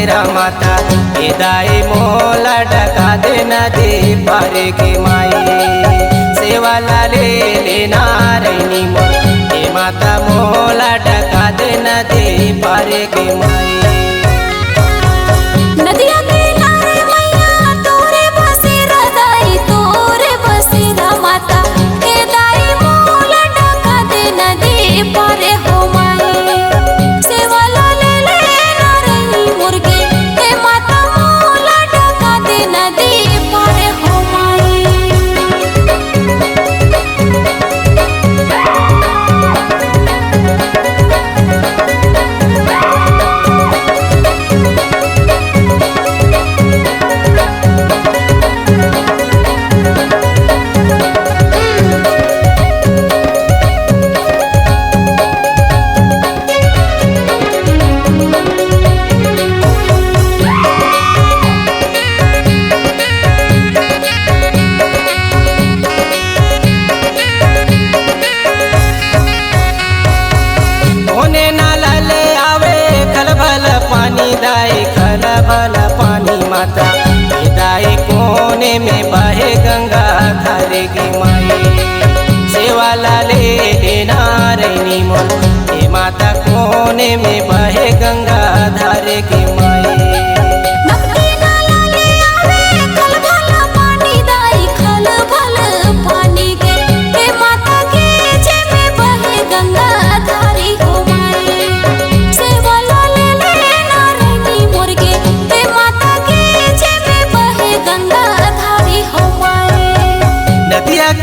बसेरा माता ए दाई मोला डका दे नदी पारे के माई सेवाला ले लेना रैनी मोर ए माता मोला डका दे नदी पारे के माई। नदिया किनारे मैया तोरे बसेरा दाई तोरे बसेरा माता ए दाई मोला डका दे नदी पारे हो माई सेवाला ले लेना रैनी मुर्गे ए माता मोला डका दे नदी पारे हो माई। दाई खलबल पानी माता ए दाई कोने में बहे गंगा धारे की माई सेवाला ले लेना रैनी मोर ए माता कोने में बहे गंगा धारे की माई।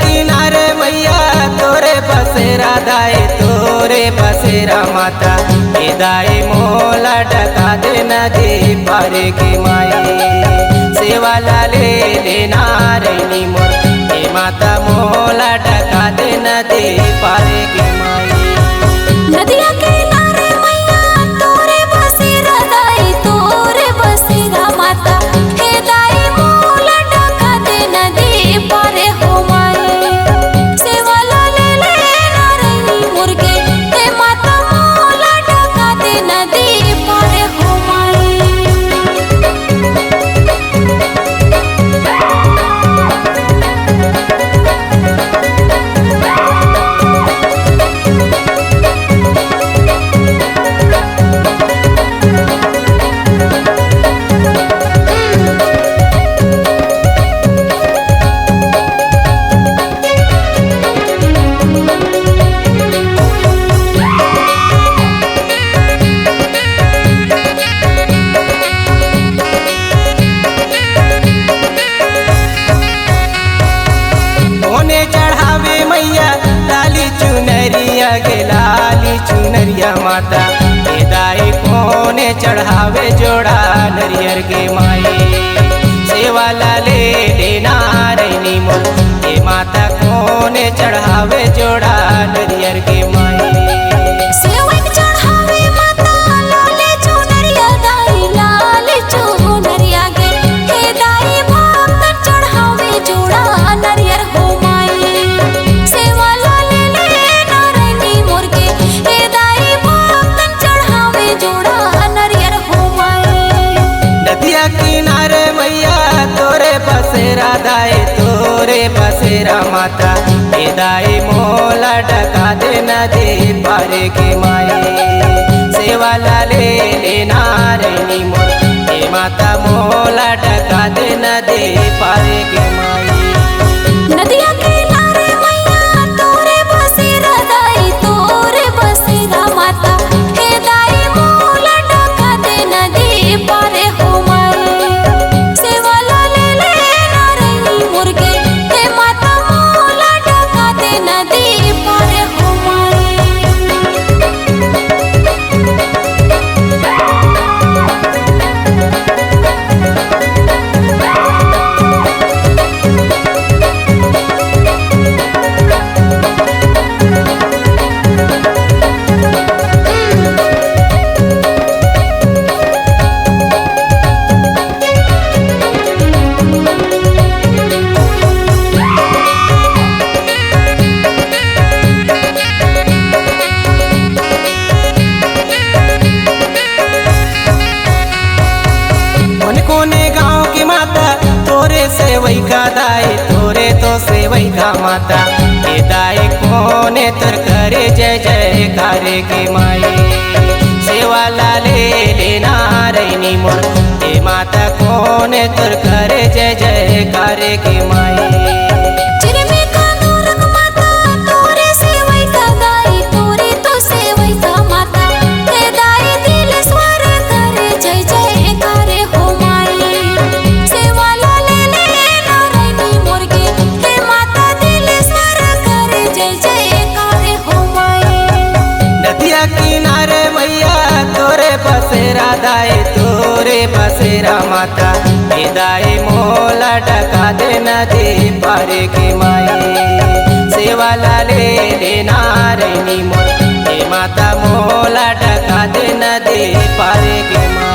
किनारे मैया तोरे बसेरा दाई तोरे बसेरा माता ए दाई मोला डका दे नदी पारे के माई सेवाला ले लेना रैनी मोर ए माता मोला डका दे नदी पारे के माई। नदिया किनारे मैया तोरे बसेरा दाई तोरे बसेरा माता ए दाई मोला डका दे नदी पारे हो माई सेवाला ले लेना रैनी मुर्गे ए माता मोला डका दे नदी पारे हो माई। चढ़ावे मैया लाली चुनरिया गे लाली चुनरिया माता ए दाई कोने चढ़ावे जोड़ा नरियर के माई सेवाला ले लेना रैनी मोर ए माता कोने चढ़ावे जोड़ा नरियर के माई। किनारे मैया तोरे बसेरा दाई तोरे बसेरा माता ए दाई मोला डका दे नदी पारे के माई सेवाला ले लेना रैनी मोर ए माता मोला डका दे नदी पारे के माई। नदिया किनारे मैया तोरे बसेरा दाई तोरे बसेरा माता ए दाई मोला डका दे नदी पारे हो माई सेवाला ले लेना रैनी मुर्गे ए माता मोला डका दे नदी पारे हो माई। सेवई का दाई तोरे तो सेवई का माता ए दाई कोने तुर करे जय जय कारे के माई सेवा लाले लेना रैनी मोर ए माता कोने तुर करे जय जय कारे के माई चिरमे का नूरक माता तोरे सेवई का दाई तोरे तो सेवई का माता हे दाई दिल स्वर करे जय जय करे हो माई सेवा लाले लेना रैनी मोर के हे माता दिल स्वर करे जय जय करे हो माई नदिया किनारे मैया तोरे बसेरा दाई तोरे बसेरा माता ए दाई मोला डका दे नदी पारे के माई सेवा लाले लेना रैनी मोर ए माता मोला डका दे नदी पारे के माई।